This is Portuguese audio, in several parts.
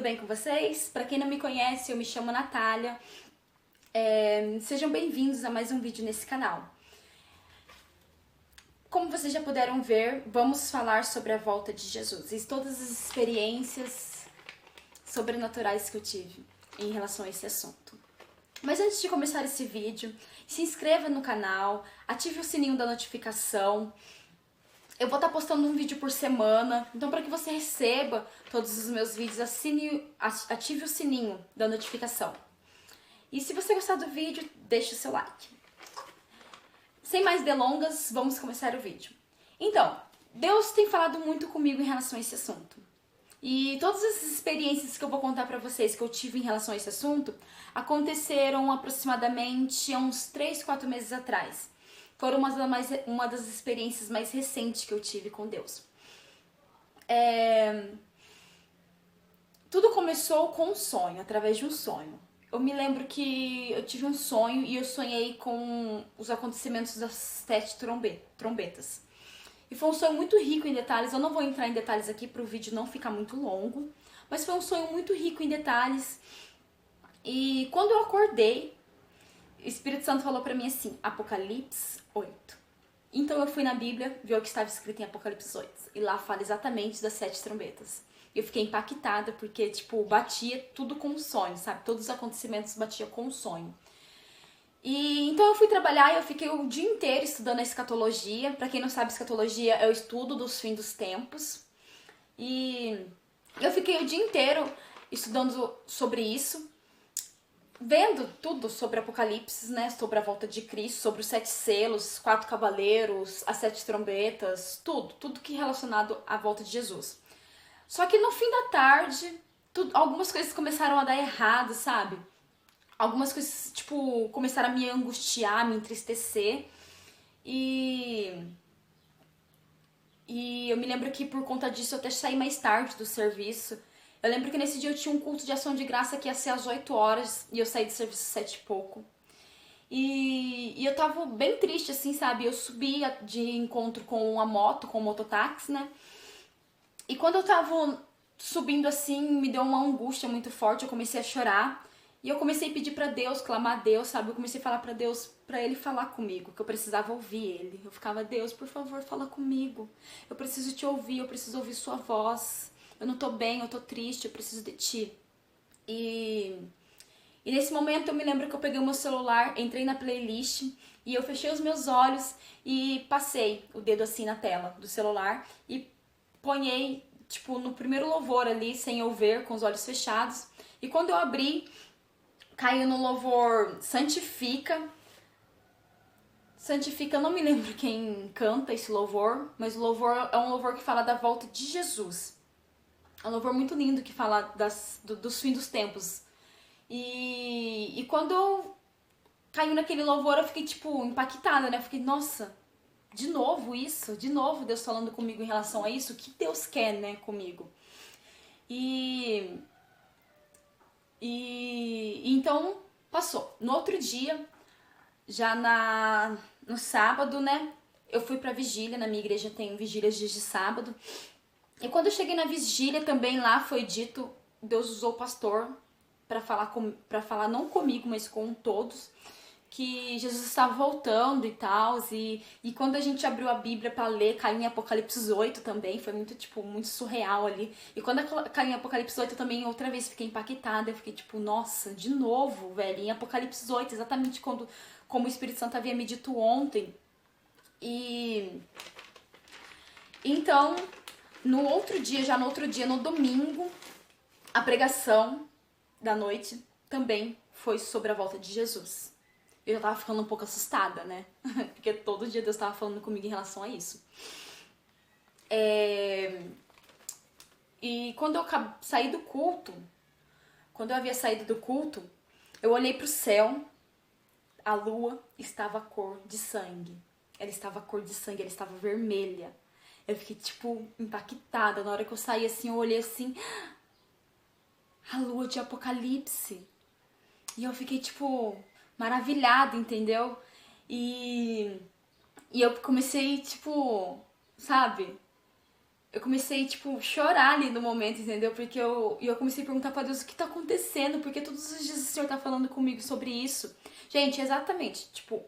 bem com vocês? Para quem não me conhece, eu me chamo Natália. Sejam bem-vindos a mais um vídeo nesse canal. Como vocês já puderam ver, vamos falar sobre a volta de Jesus e todas as experiências sobrenaturais que eu tive em relação a esse assunto. Mas antes de começar esse vídeo, se inscreva no canal, ative o sininho da notificação. Eu vou estar postando um vídeo por semana, então para que você receba todos os meus vídeos, ative o sininho da notificação. E se você gostar do vídeo, deixe o seu like. Sem mais delongas, vamos começar o vídeo. Então, Deus tem falado muito comigo em relação a esse assunto. E todas essas experiências que eu vou contar pra vocês que eu tive em relação a esse assunto aconteceram aproximadamente há uns 3, 4 meses atrás. Foram uma das experiências mais recentes que eu tive com Deus. Tudo começou com um sonho, através de um sonho. Eu me lembro que eu tive um sonho e eu sonhei com os acontecimentos das 7 trombetas. E foi um sonho muito rico em detalhes. Eu não vou entrar em detalhes aqui para o vídeo não ficar muito longo, mas foi um sonho muito rico em detalhes. E quando eu acordei, o Espírito Santo falou para mim assim, Apocalipse 8. Então eu fui na Bíblia ver o que estava escrito em Apocalipse 8. E lá fala exatamente das 7 trombetas. E eu fiquei impactada porque, batia tudo com um sonho, sabe? Todos os acontecimentos batiam com um sonho. E então eu fui trabalhar e eu fiquei o dia inteiro estudando a escatologia. Pra quem não sabe, escatologia é o estudo dos fins dos tempos. E eu fiquei o dia inteiro estudando sobre isso, vendo tudo sobre Apocalipse, né? Sobre a volta de Cristo, sobre os 7 selos, 4 cavaleiros, as 7 trombetas, tudo que é relacionado à volta de Jesus. Só que no fim da tarde, algumas coisas começaram a dar errado, sabe? Algumas coisas, começaram a me angustiar, me entristecer. E eu me lembro que por conta disso eu até saí mais tarde do serviço. Eu lembro que nesse dia eu tinha um culto de ação de graça que ia ser às 8 horas e eu saí do serviço às 7 e pouco. E eu tava bem triste, assim, sabe? Eu subi de encontro com uma moto, com um mototáxi, né? E quando eu tava subindo assim, me deu uma angústia muito forte, eu comecei a chorar. E eu comecei a pedir pra Deus, clamar a Deus, sabe? Eu comecei a falar pra Deus, pra Ele falar comigo, que eu precisava ouvir Ele. Eu ficava, Deus, por favor, fala comigo. Eu preciso te ouvir, eu preciso ouvir sua voz. Eu não tô bem, eu tô triste, eu preciso de ti. E nesse momento eu me lembro que eu peguei o meu celular, entrei na playlist e eu fechei os meus olhos e passei o dedo assim na tela do celular e ponhei, no primeiro louvor ali, sem eu ver, com os olhos fechados. E quando eu abri, caiu no louvor Santifica. Santifica, eu não me lembro quem canta esse louvor, mas o louvor é um louvor que fala da volta de Jesus. É um louvor muito lindo que fala dos fins dos tempos. E quando eu caiu naquele louvor, eu fiquei, impactada, né? Eu fiquei, nossa, de novo isso? De novo Deus falando comigo em relação a isso? O que Deus quer, né, comigo? E então passou. No outro dia, já no sábado, né, eu fui pra vigília. Na minha igreja tem vigílias dias de sábado. E quando eu cheguei na vigília também lá foi dito, Deus usou o pastor para falar não comigo, mas com todos, que Jesus estava voltando e tal. E quando a gente abriu a Bíblia para ler, caiu em Apocalipse 8 também, foi muito, muito surreal ali. E quando caiu em Apocalipse 8 eu também outra vez fiquei impactada, eu fiquei nossa, de novo, velho, em Apocalipse 8, exatamente como o Espírito Santo havia me dito ontem. E então, no outro dia, no domingo, a pregação da noite também foi sobre a volta de Jesus. Eu já tava ficando um pouco assustada, né? Porque todo dia Deus tava falando comigo em relação a isso. E quando eu saí do culto, quando eu havia saído do culto, eu olhei pro céu, a lua estava cor de sangue. Ela estava cor de sangue, ela estava vermelha. Eu fiquei, impactada. Na hora que eu saí, assim, eu olhei assim, a lua de Apocalipse. E eu fiquei, maravilhada, entendeu? E eu comecei, sabe? eu comecei, tipo, chorar ali no momento, entendeu? Porque eu comecei a perguntar pra Deus o que tá acontecendo, porque todos os dias o Senhor tá falando comigo sobre isso. Gente, exatamente, tipo,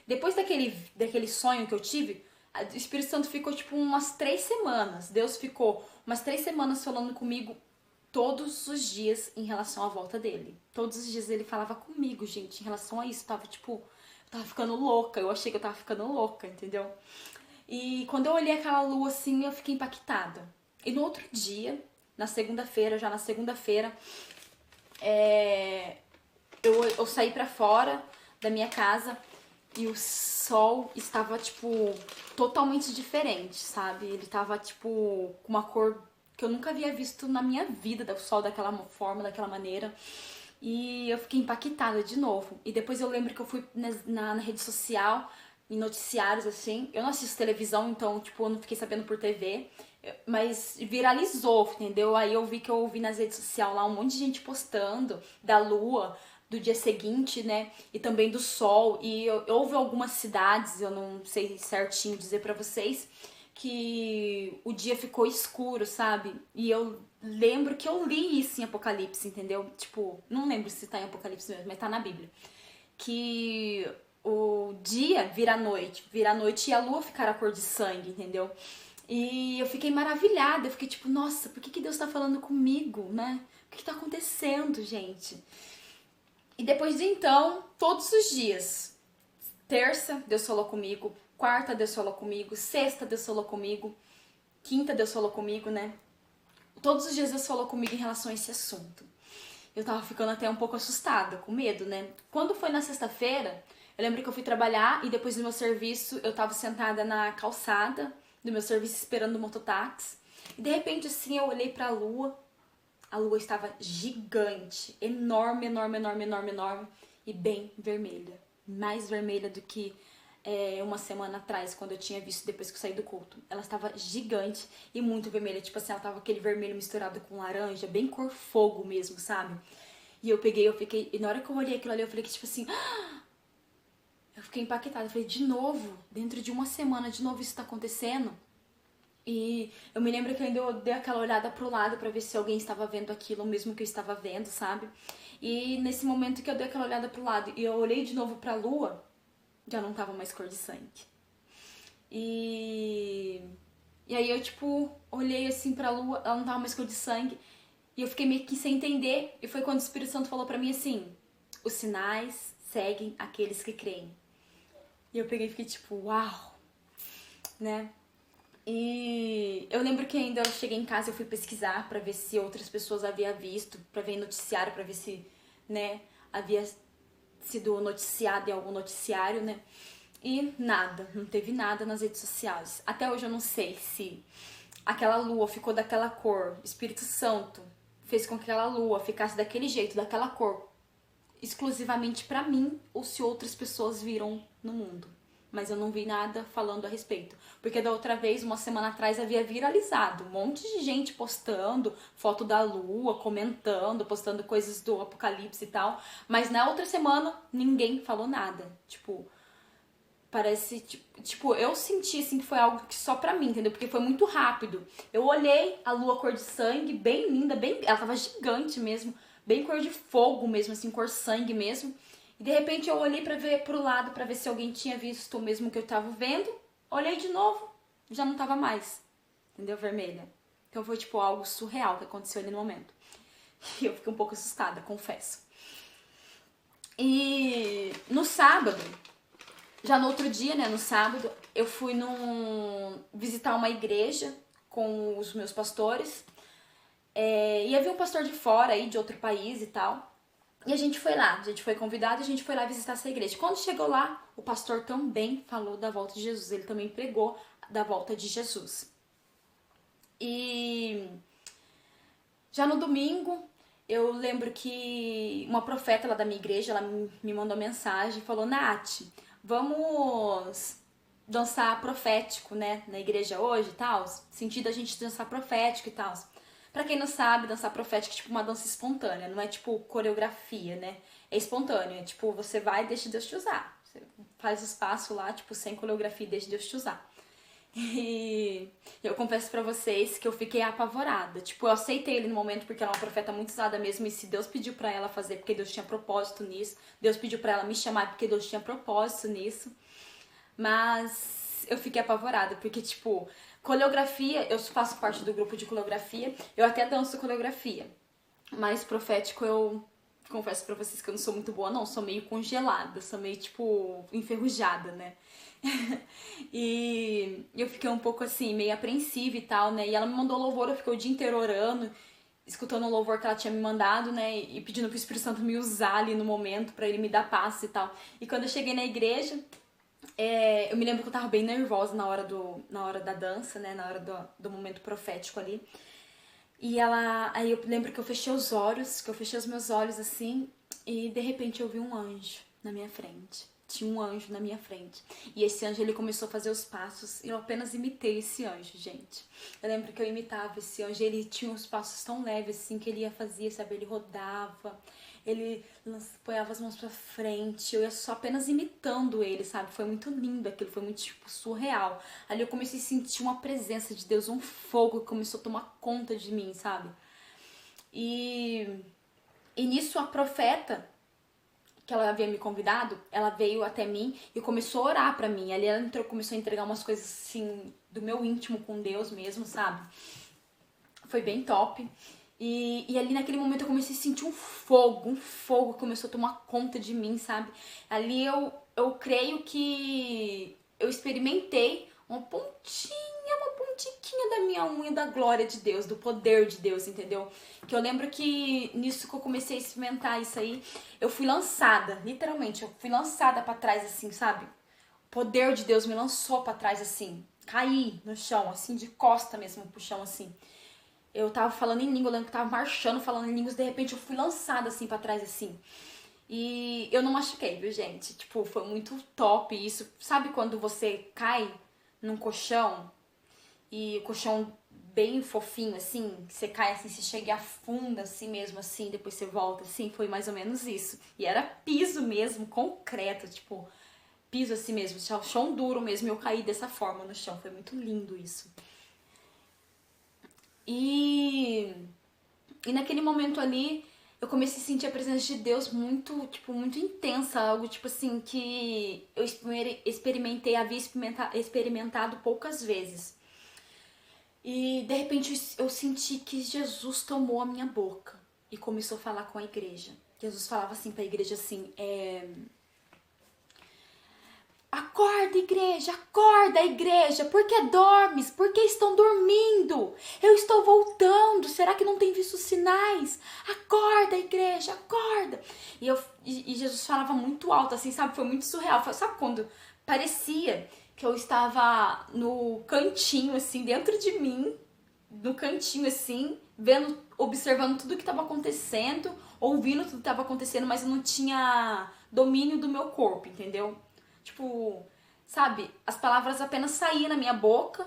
depois daquele sonho que eu tive, o Espírito Santo ficou, tipo, umas 3 semanas. Deus ficou umas 3 semanas falando comigo todos os dias em relação à volta dele. Todos os dias ele falava comigo, gente, em relação a isso. Tava, tipo, eu tava ficando louca, eu achei que eu tava ficando louca, entendeu? E quando eu olhei aquela lua assim, eu fiquei impactada. E no outro dia, já na segunda-feira, eu saí pra fora da minha casa e o sol estava, tipo, totalmente diferente, sabe? Ele tava, tipo, com uma cor que eu nunca havia visto na minha vida, o sol daquela forma, daquela maneira. E eu fiquei impactada de novo. E depois eu lembro que eu fui na rede social, em noticiários, assim. Eu não assisto televisão, então, tipo, eu não fiquei sabendo por TV. Mas viralizou, entendeu? Aí eu vi que eu ouvi nas redes sociais lá um monte de gente postando da lua, do dia seguinte, né? E também do sol. E houve algumas cidades, eu não sei certinho dizer pra vocês, que o dia ficou escuro, sabe? E eu lembro que eu li isso em Apocalipse, entendeu? Tipo, não lembro se tá em Apocalipse mesmo, mas tá na Bíblia. Que o dia vira noite e a lua ficar a cor de sangue, entendeu? E eu fiquei maravilhada, eu fiquei tipo, nossa, por que Deus tá falando comigo, né? O que tá acontecendo, gente? E depois de então, todos os dias, terça, Deus falou comigo, quarta, Deus falou comigo, sexta, Deus falou comigo, quinta, Deus falou comigo, né? Todos os dias Deus falou comigo em relação a esse assunto. Eu tava ficando até um pouco assustada, com medo, né? Quando foi na sexta-feira, eu lembro que eu fui trabalhar e depois do meu serviço eu tava sentada na calçada do meu serviço esperando o mototáxi. E de repente, assim, eu olhei pra lua. A lua estava gigante, enorme, enorme, enorme, enorme, enorme e bem vermelha. Mais vermelha do que uma semana atrás, quando eu tinha visto depois que eu saí do culto. Ela estava gigante e muito vermelha. Tipo assim, ela tava aquele vermelho misturado com laranja, bem cor fogo mesmo, sabe? E eu fiquei. E na hora que eu olhei aquilo ali, eu falei que, tipo assim. Eu fiquei impactada. Eu falei, de novo, dentro de uma semana, de novo isso tá acontecendo. E eu me lembro que ainda eu dei aquela olhada pro lado pra ver se alguém estava vendo aquilo, mesmo que eu estava vendo, sabe? E nesse momento que eu dei aquela olhada pro lado e eu olhei de novo pra lua, já não tava mais cor de sangue. E aí eu, tipo, olhei assim pra lua, ela não tava mais cor de sangue. E eu fiquei meio que sem entender. E foi quando o Espírito Santo falou pra mim assim: os sinais seguem aqueles que creem. E eu peguei e fiquei tipo, uau, né? E eu lembro que ainda eu cheguei em casa e eu fui pesquisar pra ver se outras pessoas haviam visto, pra ver noticiário, pra ver se, né, havia sido noticiado em algum noticiário, né? E nada, não teve nada nas redes sociais. Até hoje eu não sei se aquela lua ficou daquela cor, Espírito Santo fez com que aquela lua ficasse daquele jeito, daquela cor, exclusivamente pra mim, ou se outras pessoas viram no mundo. Mas eu não vi nada falando a respeito. Porque da outra vez, uma semana atrás, havia viralizado. Um monte de gente postando foto da lua, comentando, postando coisas do apocalipse e tal. Mas na outra semana, ninguém falou nada. Tipo, parece, tipo, eu senti assim que foi algo que só pra mim, entendeu? Porque foi muito rápido. Eu olhei a lua cor de sangue, bem linda, bem, ela tava gigante mesmo, bem cor de fogo mesmo, assim, cor sangue mesmo. E de repente eu olhei pra ver pro lado pra ver se alguém tinha visto o mesmo que eu tava vendo. Olhei de novo, já não tava mais, entendeu? Vermelha. Então foi tipo algo surreal que aconteceu ali no momento. E eu fiquei um pouco assustada, confesso. E no sábado, já no outro dia, né, no sábado, eu fui visitar uma igreja com os meus pastores. E havia um pastor de fora aí, de outro país e tal. E a gente foi lá, a gente foi convidado e a gente foi lá visitar essa igreja. Quando chegou lá, o pastor também falou da volta de Jesus. Ele também pregou da volta de Jesus. E já no domingo, eu lembro que uma profeta lá da minha igreja, ela me mandou mensagem e falou: Nath, vamos dançar profético, né, na igreja hoje e tal. Sentido a gente dançar profético e tal. Pra quem não sabe, dançar profético é tipo uma dança espontânea, não é tipo coreografia, né? É espontâneo, é tipo, você vai e deixa Deus te usar. Você faz os passos lá, tipo, sem coreografia e deixa Deus te usar. E eu confesso pra vocês que eu fiquei apavorada. Tipo, eu aceitei ele no momento porque ela é uma profeta muito usada mesmo. E se Deus pediu pra ela fazer porque Deus tinha propósito nisso. Deus pediu pra ela me chamar porque Deus tinha propósito nisso. Mas eu fiquei apavorada porque, tipo, coreografia, eu faço parte do grupo de coreografia. Eu até danço coreografia. Mas profético eu confesso pra vocês que eu não sou muito boa, não. Sou meio congelada, sou meio, tipo, enferrujada, né? E eu fiquei um pouco assim, meio apreensiva e tal, né? E ela me mandou louvor, eu fiquei o dia inteiro orando, escutando o louvor que ela tinha me mandado, né? E pedindo pro Espírito Santo me usar ali no momento, pra ele me dar paz e tal. E quando eu cheguei na igreja, eu me lembro que eu tava bem nervosa na hora da dança, né? Na hora do momento profético ali. Aí eu lembro que eu fechei os olhos, que eu fechei os meus olhos assim, e de repente eu vi um anjo na minha frente. Tinha um anjo na minha frente. E esse anjo, ele começou a fazer os passos, e eu apenas imitei esse anjo, gente. Eu lembro que eu imitava esse anjo, ele tinha uns passos tão leves assim, que ele fazia, sabe? Ele rodava, ele apoiava as mãos pra frente, eu ia só apenas imitando ele, sabe? Foi muito lindo aquilo, foi muito, tipo, surreal. Ali eu comecei a sentir uma presença de Deus, um fogo que começou a tomar conta de mim, sabe? E, e nisso a profeta, que ela havia me convidado, ela veio até mim e começou a orar pra mim. Ali ela entrou, começou a entregar umas coisas assim, do meu íntimo com Deus mesmo, sabe? Foi bem top. E ali naquele momento eu comecei a sentir um fogo que começou a tomar conta de mim, sabe? Ali eu creio que eu experimentei uma pontiquinha da minha unha da glória de Deus, do poder de Deus, entendeu? Que eu lembro que nisso que eu comecei a experimentar isso aí, eu fui lançada, literalmente, eu fui lançada pra trás assim, sabe? O poder de Deus me lançou pra trás assim, caí no chão, assim, de costa mesmo pro chão, assim. Eu tava falando em língua, eu lembro que tava marchando, falando em línguas, de repente eu fui lançada assim pra trás, assim. E eu não machuquei, viu, gente? Tipo, foi muito top isso. Sabe quando você cai num colchão e o colchão bem fofinho, assim, você cai assim, você chega e afunda assim mesmo, assim, depois você volta, assim, foi mais ou menos isso. E era piso mesmo, concreto, tipo, piso assim mesmo, chão duro mesmo, e eu caí dessa forma no chão, foi muito lindo isso. E, e naquele momento ali, eu comecei a sentir a presença de Deus muito, tipo, muito intensa, algo tipo assim que eu experimentei, havia experimentado poucas vezes. E de repente eu senti que Jesus tomou a minha boca e começou a falar com a igreja. Jesus falava assim pra igreja assim, acorda, igreja, por que dormes? Por que estão dormindo? Eu estou voltando, será que não tem visto sinais? Acorda, igreja, acorda. E Jesus falava muito alto, assim, sabe? Foi muito surreal. Sabe quando parecia que eu estava no cantinho, assim, dentro de mim, no cantinho, assim, vendo, observando tudo que estava acontecendo, ouvindo tudo que estava acontecendo, mas eu não tinha domínio do meu corpo, entendeu? Tipo, sabe, as palavras apenas saíam na minha boca.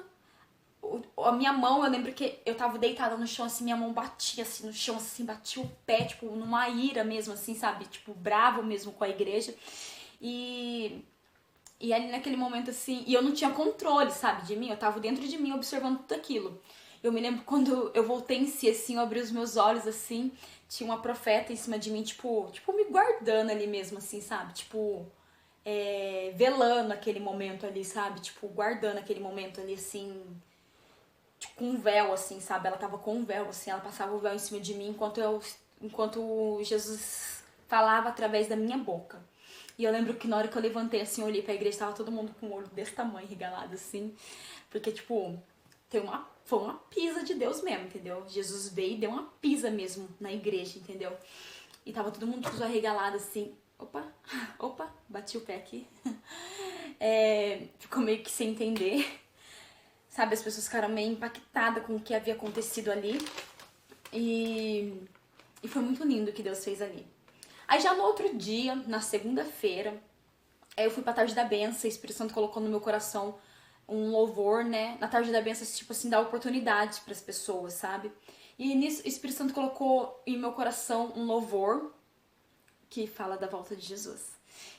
A minha mão, eu lembro que eu tava deitada no chão, assim, minha mão batia assim no chão, assim, batia o pé, tipo, numa ira mesmo, assim, sabe? Tipo, bravo mesmo com a igreja. E, e ali naquele momento, assim, e eu não tinha controle, sabe, de mim, eu tava dentro de mim observando tudo aquilo. Eu me lembro quando eu voltei em si, assim, eu abri os meus olhos, assim, tinha uma profeta em cima de mim, tipo me guardando ali mesmo, assim, sabe? Tipo, velando aquele momento ali, sabe? Tipo, guardando aquele momento ali, assim, tipo, com um véu, assim, sabe? Ela tava com um véu, assim, ela passava o véu em cima de mim enquanto Jesus falava através da minha boca. E eu lembro que na hora que eu levantei, assim, eu olhei pra igreja, tava todo mundo com o olho desse tamanho, regalado, assim. Porque, tipo, foi uma pisa de Deus mesmo, entendeu? Jesus veio e deu uma pisa mesmo na igreja, entendeu? E tava todo mundo com os olhos regalados, assim. Opa, bati o pé aqui. Ficou meio que sem entender. Sabe, as pessoas ficaram meio impactadas com o que havia acontecido ali. E foi muito lindo o que Deus fez ali. Aí já no outro dia, na segunda-feira, eu fui pra Tarde da Benção, o Espírito Santo colocou no meu coração um louvor, né? Na Tarde da Benção, tipo assim, dar oportunidades pras pessoas, sabe? E nisso, o Espírito Santo colocou em meu coração um louvor que fala da volta de Jesus.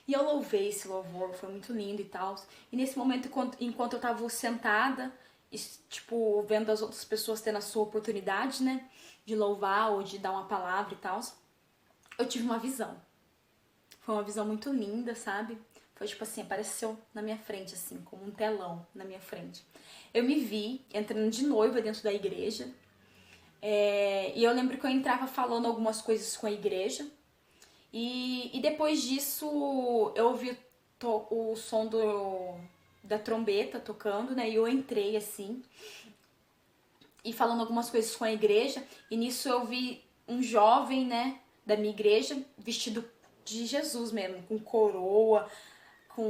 E eu louvei esse louvor, foi muito lindo e tal. E nesse momento, enquanto eu tava sentada, tipo, vendo as outras pessoas tendo a sua oportunidade, né, de louvar ou de dar uma palavra e tal, eu tive uma visão. Foi uma visão muito linda, sabe? Foi tipo assim, apareceu na minha frente, assim, como um telão na minha frente. Eu me vi entrando de noiva dentro da igreja. E eu lembro que eu entrava falando algumas coisas com a igreja. E depois disso, eu ouvi o som da trombeta tocando, né? E eu entrei, assim, e falando algumas coisas com a igreja. E nisso eu vi um jovem, né, da minha igreja, vestido de Jesus mesmo, com coroa, com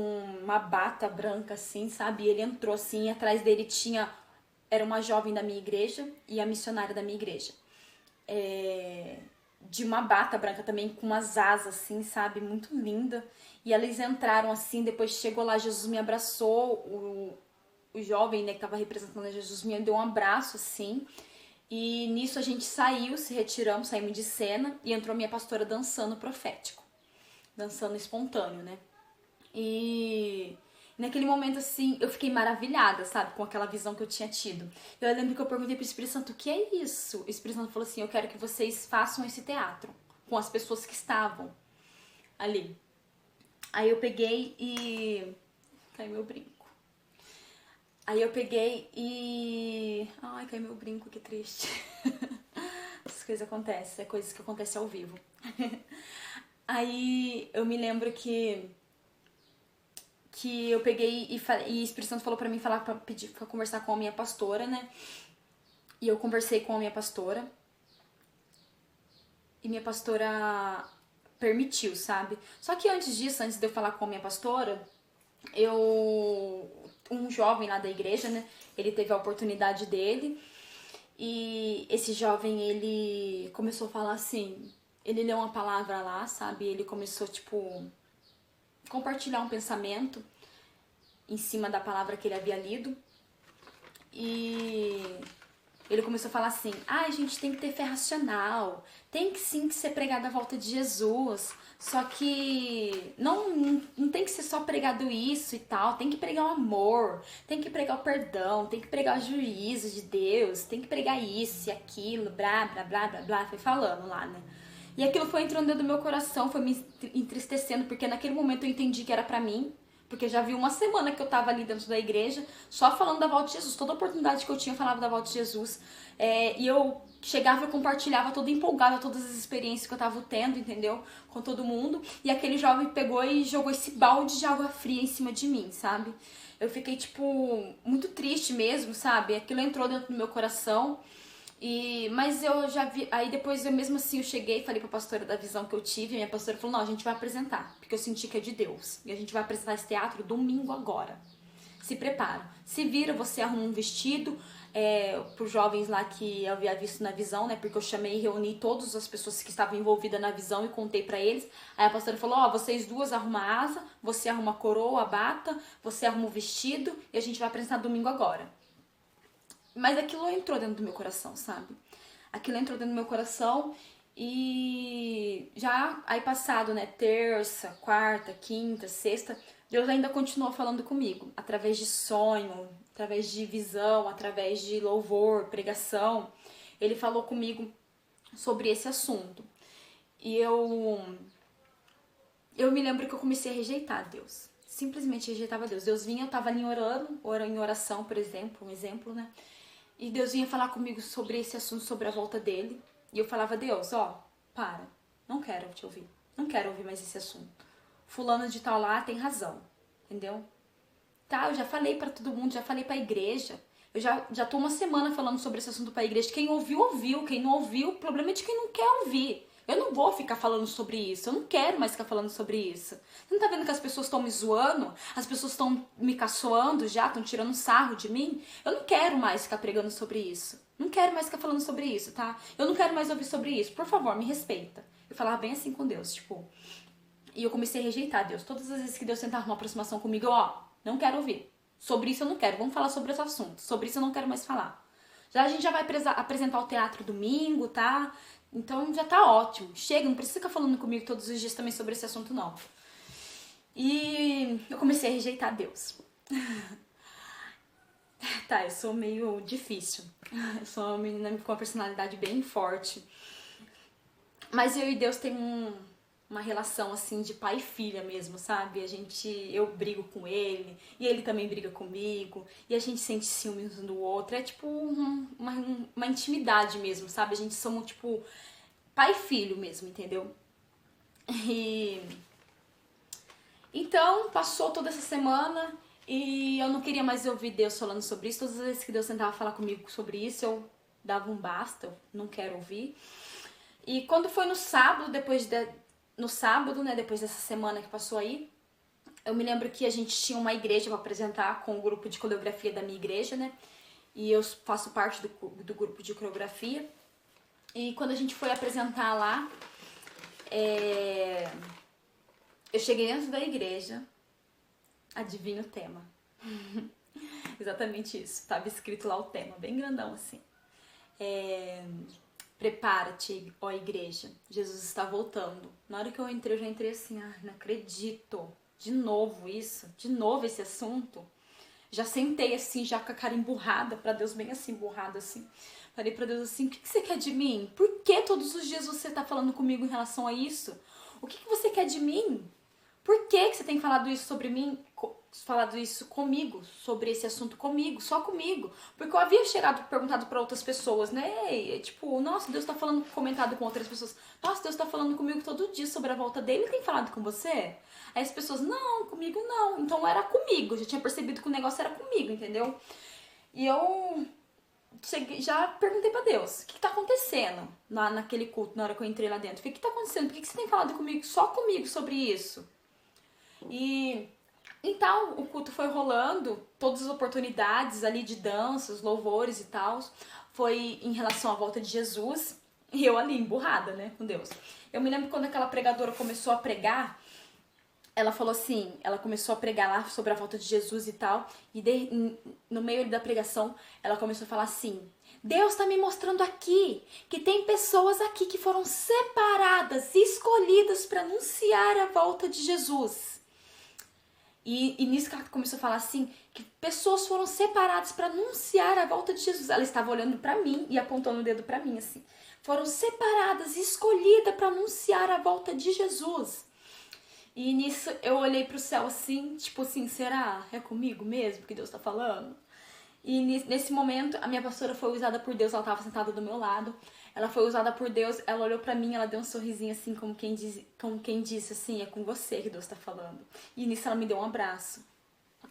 uma bata branca, assim, sabe? E ele entrou, assim, e atrás dele era uma jovem da minha igreja e a missionária da minha igreja. De uma bata branca também, com umas asas, assim, sabe? Muito linda. E eles entraram, assim, depois chegou lá, Jesus me abraçou, o jovem, né, que tava representando Jesus me deu um abraço, assim. E nisso a gente saiu, se retiramos, saímos de cena e entrou minha pastora dançando profético. Dançando espontâneo, né? E naquele momento, assim, eu fiquei maravilhada, sabe? Com aquela visão que eu tinha tido. Eu lembro que eu perguntei pro Espírito Santo, o que é isso? O Espírito Santo falou assim, eu quero que vocês façam esse teatro com as pessoas que estavam ali. Aí eu peguei e... Caiu meu brinco. Aí eu peguei e... Ai, caiu meu brinco, que triste. Essas coisas acontecem, é coisas que acontecem ao vivo. Aí eu me lembro que eu peguei e o Espírito Santo falou pra mim pedir pra conversar com a minha pastora, né? E eu conversei com a minha pastora. E minha pastora permitiu, sabe? Só que antes disso, antes de eu falar com a minha pastora, um jovem lá da igreja, né? Ele teve a oportunidade dele. E esse jovem, ele começou a falar assim... Ele leu uma palavra lá, sabe? Ele começou, tipo... compartilhar um pensamento em cima da palavra que ele havia lido. E ele começou a falar assim, a gente tem que ter fé racional, tem que sim que ser pregado a volta de Jesus, só que não tem que ser só pregado isso e tal, tem que pregar o amor, tem que pregar o perdão, tem que pregar o juízo de Deus, tem que pregar isso e aquilo, blá, blá, blá, blá, blá, foi falando lá, né? E aquilo foi entrando dentro do meu coração, foi me entristecendo, porque naquele momento eu entendi que era pra mim, porque já vi uma semana que eu tava ali dentro da igreja, só falando da volta de Jesus. Toda oportunidade que eu tinha, eu falava da volta de Jesus. E eu chegava e compartilhava toda empolgada todas as experiências que eu tava tendo, entendeu? Com todo mundo. E aquele jovem pegou e jogou esse balde de água fria em cima de mim, sabe? Eu fiquei, tipo, muito triste mesmo, sabe? Aquilo entrou dentro do meu coração. Mas eu já vi, aí depois eu mesmo assim eu cheguei e falei pra pastora da visão que eu tive, e a minha pastora falou, não, a gente vai apresentar, porque eu senti que é de Deus, e a gente vai apresentar esse teatro domingo agora, se prepara, se vira, você arruma um vestido, pros jovens lá que eu havia visto na visão, né, porque eu chamei e reuni todas as pessoas que estavam envolvidas na visão e contei pra eles, aí a pastora falou, vocês duas arrumam a asa, você arruma a coroa, a bata, você arruma o vestido, e a gente vai apresentar domingo agora. Mas aquilo entrou dentro do meu coração, sabe? Aquilo entrou dentro do meu coração e já aí passado, né, terça, quarta, quinta, sexta, Deus ainda continuou falando comigo, através de sonho, através de visão, através de louvor, pregação. Ele falou comigo sobre esse assunto. E eu me lembro que eu comecei a rejeitar Deus. Simplesmente rejeitava Deus. Deus vinha, eu tava ali orando, em oração, por exemplo, um exemplo, né? E Deus vinha falar comigo sobre esse assunto, sobre a volta dele. E eu falava, Deus, para, não quero te ouvir. Não quero ouvir mais esse assunto. Fulano de tal lá tem razão, entendeu? Tá, eu já falei pra todo mundo, já falei pra igreja. Eu já tô uma semana falando sobre esse assunto pra igreja. Quem ouviu, ouviu. Quem não ouviu, o problema é de quem não quer ouvir. Eu não vou ficar falando sobre isso. Eu não quero mais ficar falando sobre isso. Você não tá vendo que as pessoas estão me zoando? As pessoas estão me caçoando já? Estão tirando sarro de mim? Eu não quero mais ficar pregando sobre isso. Não quero mais ficar falando sobre isso, tá? Eu não quero mais ouvir sobre isso. Por favor, me respeita. Eu falava bem assim com Deus, tipo... E eu comecei a rejeitar Deus. Todas as vezes que Deus tentava uma aproximação comigo, não quero ouvir. Sobre isso eu não quero. Vamos falar sobre esse assunto. Sobre isso eu não quero mais falar. A gente já vai apresentar o teatro domingo, tá? Então já tá ótimo. Chega, não precisa ficar falando comigo todos os dias também sobre esse assunto, não. E eu comecei a rejeitar Deus. Tá, eu sou meio difícil. Eu sou uma menina com uma personalidade bem forte. Mas eu e Deus tem uma relação assim de pai e filha mesmo, sabe? Eu brigo com ele e ele também briga comigo e a gente sente ciúmes um do outro. É tipo uma intimidade mesmo, sabe? A gente somos tipo pai e filho mesmo, entendeu? E então passou toda essa semana e eu não queria mais ouvir Deus falando sobre isso. Todas as vezes que Deus tentava falar comigo sobre isso, eu dava um basta, eu não quero ouvir. E quando foi no sábado, no sábado, né, depois dessa semana que passou aí, eu me lembro que a gente tinha uma igreja para apresentar com o grupo de coreografia da minha igreja, né? E eu faço parte do grupo de coreografia. E quando a gente foi apresentar lá, eu cheguei dentro da igreja, adivinha o tema. Exatamente isso, tava escrito lá o tema, bem grandão assim. Prepara-te, ó igreja, Jesus está voltando. Na hora que eu entrei, eu já entrei assim, não acredito. De novo isso, de novo esse assunto. Já sentei assim, já com a cara emburrada pra Deus, bem assim, emburrada assim. Falei pra Deus assim, o que você quer de mim? Por que todos os dias você tá falando comigo em relação a isso? O que você quer de mim? Por que você tem falado isso sobre mim, falado isso comigo, sobre esse assunto comigo, só comigo? Porque eu havia chegado perguntado para outras pessoas, né? E, tipo, nossa, Deus tá falando, comentado com outras pessoas. Nossa, Deus tá falando comigo todo dia sobre a volta dele, ele tem falado com você? Aí as pessoas, não, comigo não. Então era comigo, eu já tinha percebido que o negócio era comigo, entendeu? E eu já perguntei pra Deus, o que tá acontecendo naquele culto, na hora que eu entrei lá dentro? O que tá acontecendo? Por que você tem falado comigo, só comigo sobre isso? E então o culto foi rolando, todas as oportunidades ali de danças, louvores e tal, foi em relação à volta de Jesus. E eu ali, emburrada, né, com Deus. Eu me lembro quando aquela pregadora começou a pregar, ela falou assim, ela começou a pregar lá sobre a volta de Jesus e tal, e no meio da pregação, ela começou a falar assim, Deus está me mostrando aqui que tem pessoas aqui que foram separadas, escolhidas para anunciar a volta de Jesus. E nisso que ela começou a falar assim, que pessoas foram separadas para anunciar a volta de Jesus. Ela estava olhando para mim e apontando o dedo para mim assim. Foram separadas, escolhidas para anunciar a volta de Jesus. E nisso eu olhei pro céu assim, tipo assim, será? É comigo mesmo que Deus tá falando? E nesse momento, a minha pastora foi usada por Deus, ela estava sentada do meu lado. Ela foi usada por Deus, ela olhou pra mim, ela deu um sorrisinho assim, como quem disse assim, é com você que Deus tá falando. E nisso ela me deu um abraço.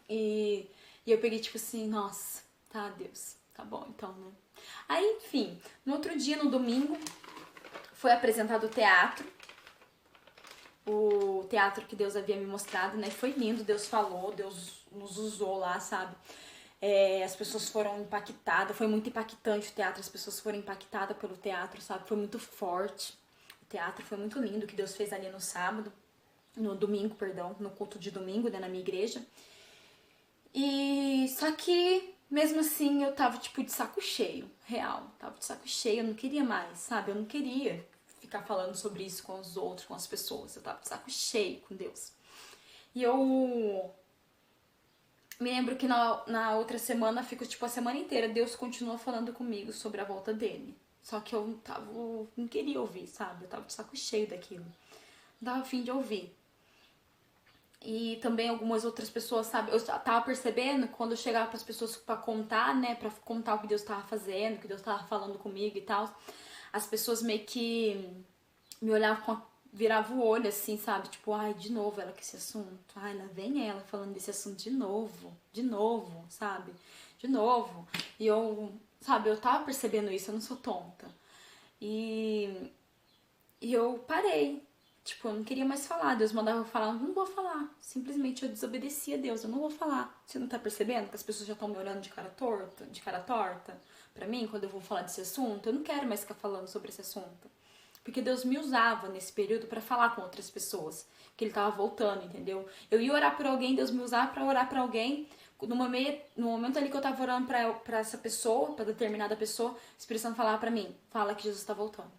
E eu peguei tipo assim, nossa, tá Deus, tá bom então, né? Aí, enfim, no outro dia, no domingo, foi apresentado o teatro que Deus havia me mostrado, né? Foi lindo, Deus falou, Deus nos usou lá, sabe? As pessoas foram impactadas, foi muito impactante o teatro, as pessoas foram impactadas pelo teatro, sabe? Foi muito forte. O teatro foi muito lindo que Deus fez ali no sábado, no domingo, perdão, no culto de domingo, né, na minha igreja. E só que mesmo assim eu tava tipo de saco cheio, real, tava de saco cheio, eu não queria mais, sabe? Eu não queria ficar falando sobre isso com os outros, com as pessoas. Eu tava de saco cheio com Deus. E eu me lembro que na outra semana, fico tipo a semana inteira, Deus continua falando comigo sobre a volta dele. Só que eu não queria ouvir, sabe? Eu tava de saco cheio daquilo. Não tava a fim de ouvir. E também algumas outras pessoas, sabe? Eu tava percebendo quando eu chegava pras pessoas pra contar, né? Pra contar o que Deus tava fazendo, o que Deus tava falando comigo e tal. As pessoas meio que me olhavam virava o olho assim, sabe? Tipo, ai, de novo ela com esse assunto. Ai, lá vem ela falando desse assunto de novo, sabe? De novo. E eu, sabe, eu tava percebendo isso, eu não sou tonta. E, e eu parei. Tipo, eu não queria mais falar. Deus mandava eu falar, não vou falar. Simplesmente eu desobedecia a Deus, eu não vou falar. Você não tá percebendo que as pessoas já estão me olhando de cara torta pra mim quando eu vou falar desse assunto? Eu não quero mais ficar falando sobre esse assunto. Porque Deus me usava nesse período para falar com outras pessoas, que ele tava voltando, entendeu? Eu ia orar por alguém, Deus me usava para orar para alguém. No momento ali que eu tava orando pra essa pessoa, pra determinada pessoa, o Espírito Santo falava pra mim, fala que Jesus tá voltando.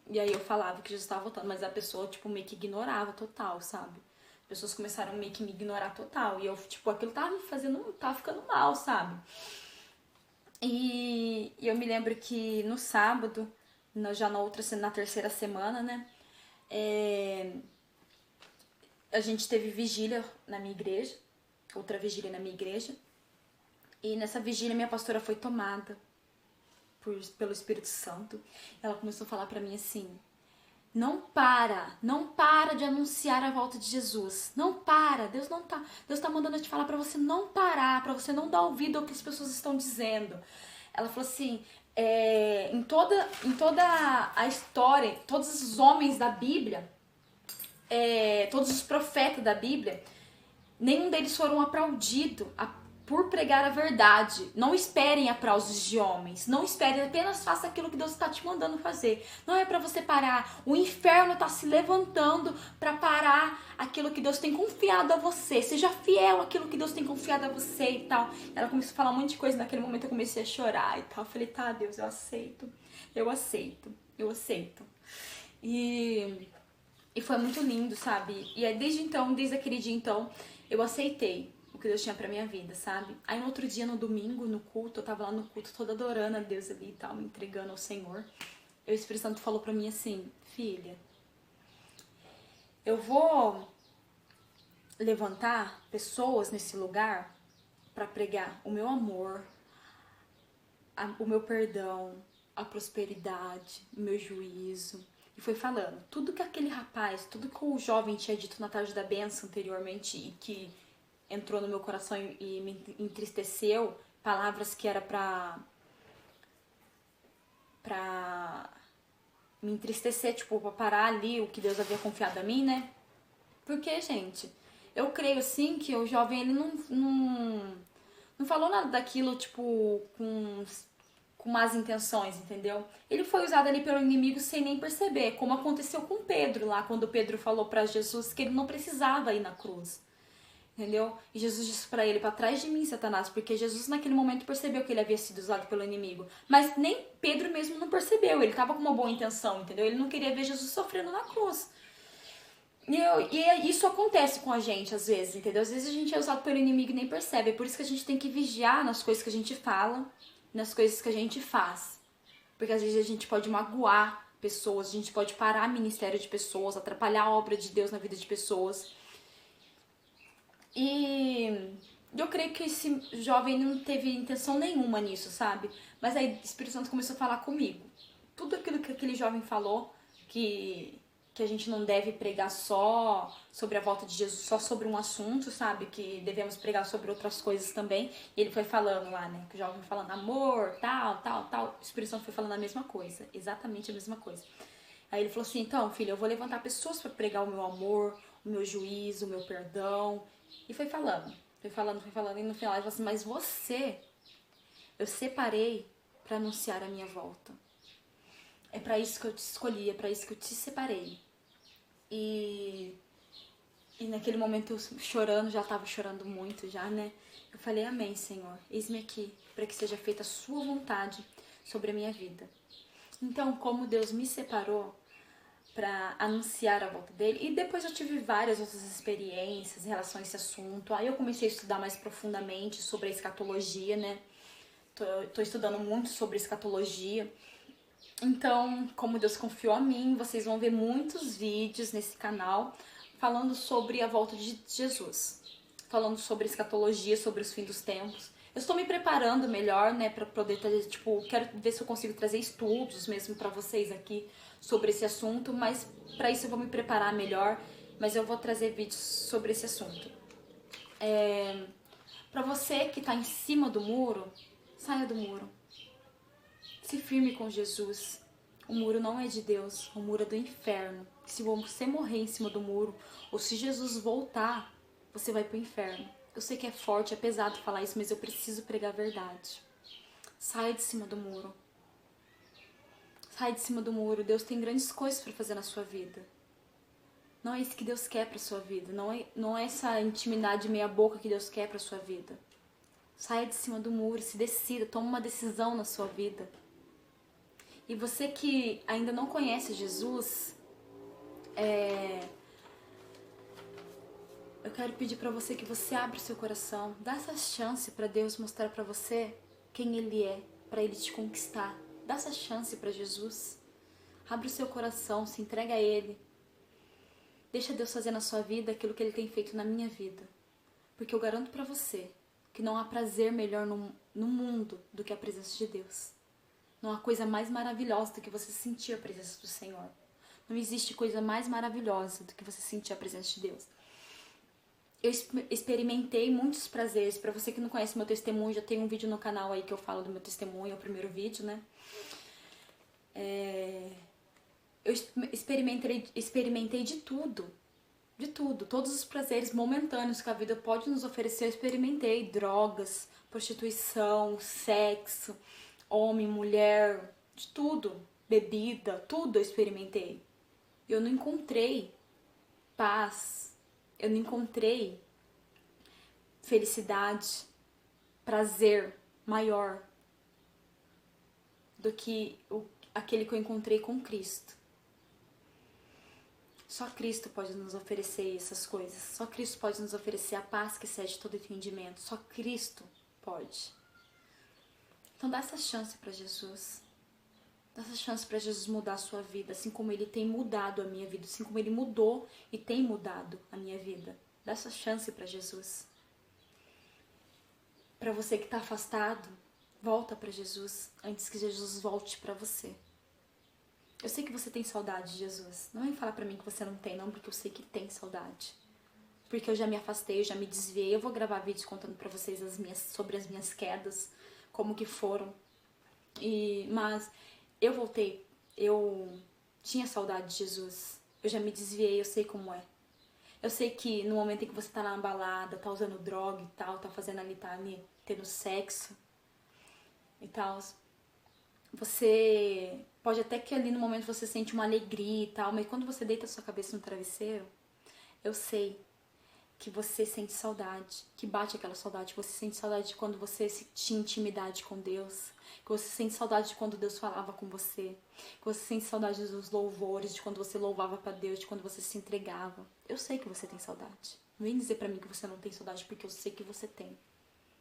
E aí eu falava que Jesus tava voltando, mas a pessoa, tipo, meio que ignorava total, sabe? Pessoas começaram meio que me ignorar total. E eu, tipo, aquilo tava me fazendo, tava ficando mal, sabe? E eu me lembro que no sábado, já na terceira semana, né? A gente teve vigília na minha igreja, outra vigília na minha igreja. E nessa vigília minha pastora foi tomada pelo Espírito Santo. Ela começou a falar pra mim assim: não para de anunciar a volta de Jesus. Não para, Deus tá mandando eu te falar pra você não parar, pra você não dar ouvido ao que as pessoas estão dizendo. Ela falou assim, em toda a história, todos os homens da Bíblia, todos os profetas da Bíblia, nenhum deles foram aplaudidos por pregar a verdade. Não esperem aplausos de homens. Não esperem, apenas faça aquilo que Deus está te mandando fazer. Não é para você parar. O inferno está se levantando para parar aquilo que Deus tem confiado a você. Seja fiel àquilo que Deus tem confiado a você e tal. Ela começou a falar um monte de coisa. Naquele momento eu comecei a chorar e tal. Eu falei, tá, Deus, eu aceito. Eu aceito. Eu aceito. E foi muito lindo, sabe? E aí, desde aquele dia então, eu aceitei o que Deus tinha pra minha vida, sabe? Aí no outro dia, no domingo, no culto, eu tava lá no culto toda adorando a Deus ali e tal, me entregando ao Senhor. E o Espírito Santo falou pra mim assim: filha, eu vou levantar pessoas nesse lugar pra pregar o meu amor, o meu perdão, a prosperidade, o meu juízo. E foi falando tudo que aquele rapaz, tudo que o jovem tinha dito na tarde da benção anteriormente e que entrou no meu coração e me entristeceu, palavras que era pra me entristecer, tipo, pra parar ali o que Deus havia confiado a mim, né? Porque, gente, eu creio assim que o jovem, ele não falou nada daquilo, tipo, com más intenções, entendeu? Ele foi usado ali pelo inimigo sem nem perceber, como aconteceu com Pedro lá, quando Pedro falou pra Jesus que ele não precisava ir na cruz. Entendeu? E Jesus disse pra ele: pra trás de mim, Satanás, porque Jesus naquele momento percebeu que ele havia sido usado pelo inimigo. Mas nem Pedro mesmo não percebeu, ele tava com uma boa intenção, entendeu? Ele não queria ver Jesus sofrendo na cruz. E isso acontece com a gente às vezes, entendeu? Às vezes a gente é usado pelo inimigo e nem percebe. É por isso que a gente tem que vigiar nas coisas que a gente fala, nas coisas que a gente faz. Porque às vezes a gente pode magoar pessoas, a gente pode parar o ministério de pessoas, atrapalhar a obra de Deus na vida de pessoas. E eu creio que esse jovem não teve intenção nenhuma nisso, sabe? Mas aí o Espírito Santo começou a falar comigo. Tudo aquilo que aquele jovem falou, que a gente não deve pregar só sobre a volta de Jesus, só sobre um assunto, sabe? Que devemos pregar sobre outras coisas também. E ele foi falando lá, né? Que o jovem foi falando amor, tal, tal, tal. O Espírito Santo foi falando a mesma coisa, exatamente a mesma coisa. Aí ele falou assim: então, filho, eu vou levantar pessoas para pregar o meu amor, o meu juízo, o meu perdão. E foi falando. E no final ele falou assim: mas você, eu separei para anunciar a minha volta. É para isso que eu te escolhi, é para isso que eu te separei. E naquele momento eu chorando, já estava chorando muito já, né? Eu falei: amém, Senhor, eis-me aqui, para que seja feita a sua vontade sobre a minha vida. Então, como Deus me separou para anunciar a volta dele, e depois eu tive várias outras experiências em relação a esse assunto. Aí eu comecei a estudar mais profundamente sobre a escatologia, né? Tô estudando muito sobre escatologia. Então, como Deus confiou a mim, vocês vão ver muitos vídeos nesse canal falando sobre a volta de Jesus, falando sobre escatologia, sobre os fins dos tempos. Eu estou me preparando melhor, né, para poder trazer, tipo, quero ver se eu consigo trazer estudos mesmo para vocês aqui sobre esse assunto, mas para isso eu vou me preparar melhor, mas eu vou trazer vídeos sobre esse assunto. Para você que está em cima do muro, saia do muro. Se firme com Jesus. O muro não é de Deus, o muro é do inferno. Se você morrer em cima do muro, ou se Jesus voltar, você vai pro inferno. Eu sei que é forte, é pesado falar isso, mas eu preciso pregar a verdade. Saia de cima do muro. Sai de cima do muro. Deus tem grandes coisas para fazer na sua vida. Não é isso que Deus quer para sua vida. Não é essa intimidade meia boca que Deus quer para sua vida. Saia de cima do muro, se decida, toma uma decisão na sua vida. E você que ainda não conhece Jesus, Eu quero pedir pra você que você abra o seu coração, dá essa chance pra Deus mostrar pra você quem Ele é, pra Ele te conquistar. Dá essa chance pra Jesus. Abre o seu coração, se entrega a Ele. Deixa Deus fazer na sua vida aquilo que Ele tem feito na minha vida. Porque eu garanto pra você que não há prazer melhor no mundo do que a presença de Deus. Não há coisa mais maravilhosa do que você sentir a presença do Senhor. Não existe coisa mais maravilhosa do que você sentir a presença de Deus. Eu experimentei muitos prazeres. Pra você que não conhece meu testemunho, já tem um vídeo no canal aí que eu falo do meu testemunho, é o primeiro vídeo, né? Eu experimentei de tudo. De tudo. Todos os prazeres momentâneos que a vida pode nos oferecer, eu experimentei. Drogas, prostituição, sexo, homem, mulher, de tudo. Bebida, tudo eu experimentei. Eu não encontrei paz, eu não encontrei felicidade, prazer maior do que aquele que eu encontrei com Cristo. Só Cristo pode nos oferecer essas coisas. Só Cristo pode nos oferecer a paz que excede todo entendimento. Só Cristo pode. Então dá essa chance para Jesus. Dá essa chance para Jesus mudar a sua vida, assim como Ele tem mudado a minha vida, assim como Ele mudou e tem mudado a minha vida. Dá essa chance para Jesus. Para você que está afastado, volta para Jesus antes que Jesus volte para você. Eu sei que você tem saudade de Jesus. Não vem falar pra mim que você não tem, não, porque eu sei que tem saudade. Porque eu já me afastei, eu já me desviei. Eu vou gravar vídeos contando pra vocês sobre as minhas quedas, como que foram. Mas eu voltei, eu tinha saudade de Jesus. Eu já me desviei, eu sei como é. Eu sei que no momento em que você tá na balada, tá usando droga e tal, tá fazendo ali, tá ali, tendo sexo e tal, você pode até que ali no momento você sente uma alegria e tal, mas quando você deita a sua cabeça no travesseiro, eu sei que você sente saudade, que bate aquela saudade, que você sente saudade de quando você tinha intimidade com Deus, que você sente saudade de quando Deus falava com você, que você sente saudade dos louvores, de quando você louvava pra Deus, de quando você se entregava. Eu sei que você tem saudade. Não vem dizer pra mim que você não tem saudade, porque eu sei que você tem.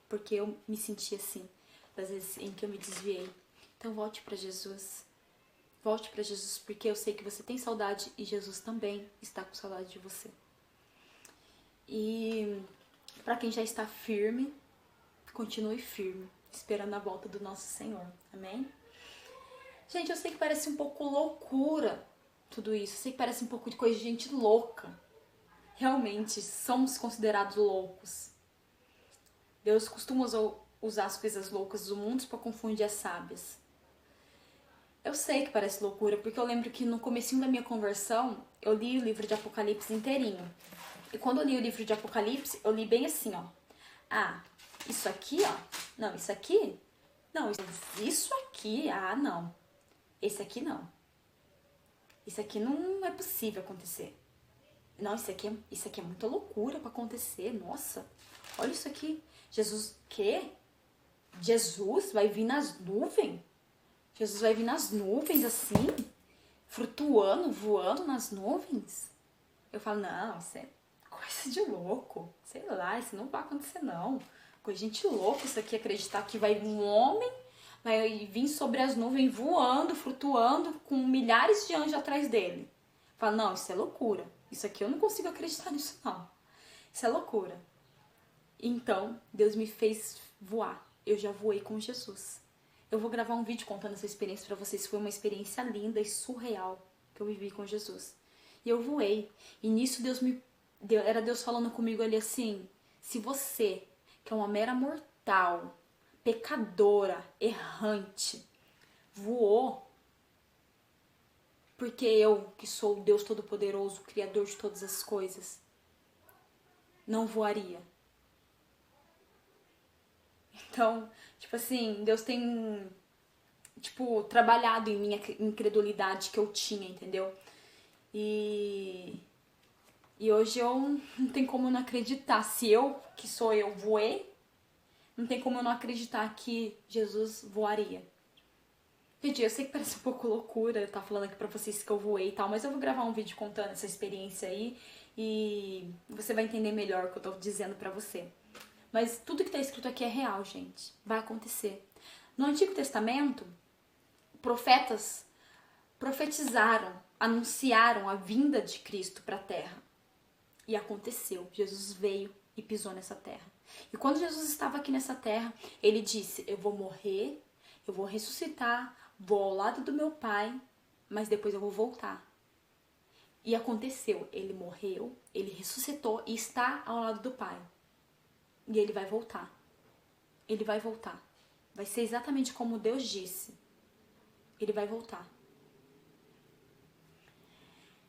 Porque eu me senti assim, das vezes em que eu me desviei. Então volte pra Jesus. Volte pra Jesus, porque eu sei que você tem saudade e Jesus também está com saudade de você. E pra quem já está firme, continue firme, esperando a volta do nosso Senhor. Amém? Gente, eu sei que parece um pouco loucura tudo isso. Eu sei que parece um pouco de coisa de gente louca. Realmente, somos considerados loucos. Deus costuma usar as coisas loucas do mundo para confundir as sábias. Eu sei que parece loucura, porque eu lembro que no comecinho da minha conversão, eu li o livro de Apocalipse inteirinho. E quando eu li o livro de Apocalipse, eu li bem assim, ó. Ah, isso aqui, ó. Não, isso aqui? Não, isso aqui, ah, não. Esse aqui não. Isso aqui não é possível acontecer. Não, isso aqui é muita loucura pra acontecer. Nossa, olha isso aqui. Jesus, quê? Jesus vai vir nas nuvens? Jesus vai vir nas nuvens assim? Flutuando, voando nas nuvens? Eu falo, não, isso é coisa de louco. Sei lá, isso não vai acontecer não. Coisa de gente louca isso aqui, acreditar que vai vir um homem, vai vir sobre as nuvens voando, flutuando, com milhares de anjos atrás dele. Eu falo, não, isso é loucura. Isso aqui eu não consigo acreditar nisso não. Isso é loucura. Então, Deus me fez voar. Eu já voei com Jesus. Eu vou gravar um vídeo contando essa experiência pra vocês. Foi uma experiência linda e surreal que eu vivi com Jesus. E eu voei. E nisso era Deus falando comigo ali assim: se você, que é uma mera mortal, pecadora, errante, voou, porque eu, que sou o Deus Todo-Poderoso, Criador de todas as coisas, não voaria. Então, tipo assim, Deus tem, tipo, trabalhado em minha incredulidade que eu tinha, entendeu? E hoje eu não tem como eu não acreditar. Se eu, que sou eu, voei, não tem como eu não acreditar que Jesus voaria. Gente, eu sei que parece um pouco loucura eu estar falando aqui pra vocês que eu voei e tal, mas eu vou gravar um vídeo contando essa experiência aí e você vai entender melhor o que eu tô dizendo pra você. Mas tudo que tá escrito aqui é real, gente. Vai acontecer. No Antigo Testamento, profetas profetizaram, anunciaram a vinda de Cristo para a terra. E aconteceu. Jesus veio e pisou nessa terra. E quando Jesus estava aqui nessa terra, ele disse: eu vou morrer, eu vou ressuscitar, vou ao lado do meu Pai, mas depois eu vou voltar. E aconteceu. Ele morreu, ele ressuscitou e está ao lado do Pai. E ele vai voltar. Ele vai voltar. Vai ser exatamente como Deus disse. Ele vai voltar.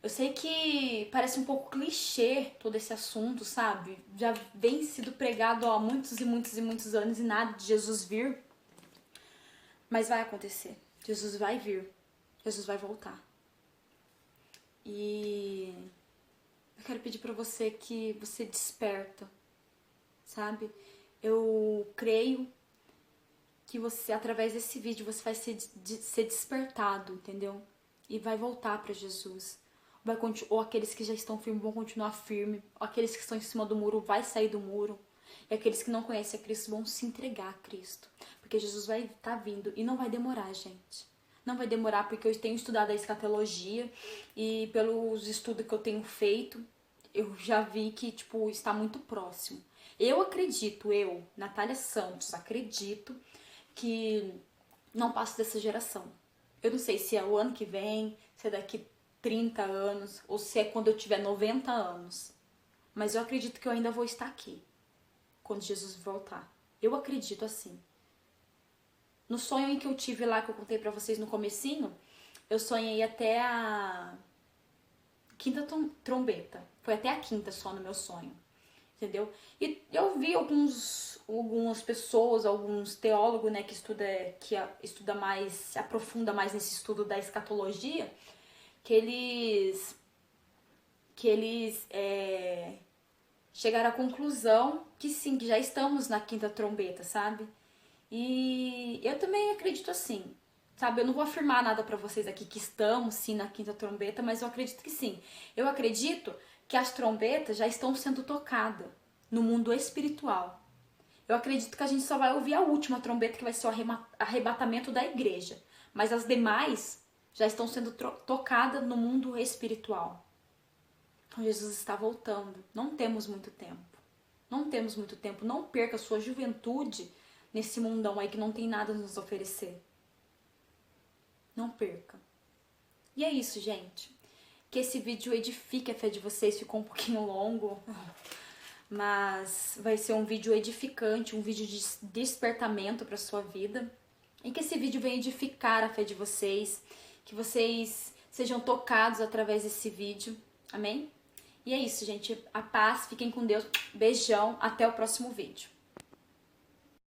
Eu sei que parece um pouco clichê todo esse assunto, sabe? Já vem sido pregado há muitos e muitos e muitos anos e nada de Jesus vir. Mas vai acontecer. Jesus vai vir. Jesus vai voltar. E eu quero pedir pra você que você desperta, sabe? Eu creio que você, através desse vídeo, você vai ser despertado, entendeu? E vai voltar pra Jesus. Ou aqueles que já estão firmes vão continuar firmes. Ou aqueles que estão em cima do muro vai sair do muro. E aqueles que não conhecem a Cristo vão se entregar a Cristo. Porque Jesus vai estar vindo. E não vai demorar, gente. Não vai demorar, porque eu tenho estudado a escatologia. E pelos estudos que eu tenho feito, eu já vi que, tipo, está muito próximo. Eu acredito, Natália Santos, acredito que não passo dessa geração. Eu não sei se é o ano que vem, se é daqui 30 anos, ou se é quando eu tiver 90 anos. Mas eu acredito que eu ainda vou estar aqui, quando Jesus voltar. Eu acredito assim. No sonho em que eu tive lá, que eu contei pra vocês no comecinho, eu sonhei até a quinta trombeta. Foi até a quinta só no meu sonho. Entendeu? E eu vi algumas pessoas, alguns teólogos, né, que estuda mais, se aprofunda mais nesse estudo da escatologia, que eles chegaram à conclusão que sim, que já estamos na quinta trombeta, sabe? E eu também acredito assim, sabe? Eu não vou afirmar nada pra vocês aqui que estamos sim na quinta trombeta, mas eu acredito que sim. Eu acredito que as trombetas já estão sendo tocadas no mundo espiritual. Eu acredito que a gente só vai ouvir a última trombeta, que vai ser o arrebatamento da igreja. Mas as demais já estão sendo tocadas no mundo espiritual. Então Jesus está voltando. Não temos muito tempo. Não temos muito tempo. Não perca a sua juventude nesse mundão aí que não tem nada a nos oferecer. Não perca. E é isso, gente. Que esse vídeo edifique a fé de vocês. Ficou um pouquinho longo, mas vai ser um vídeo edificante, um vídeo de despertamento para sua vida. E que esse vídeo venha edificar a fé de vocês, que vocês sejam tocados através desse vídeo. Amém? E é isso, gente. A paz, fiquem com Deus. Beijão, até o próximo vídeo.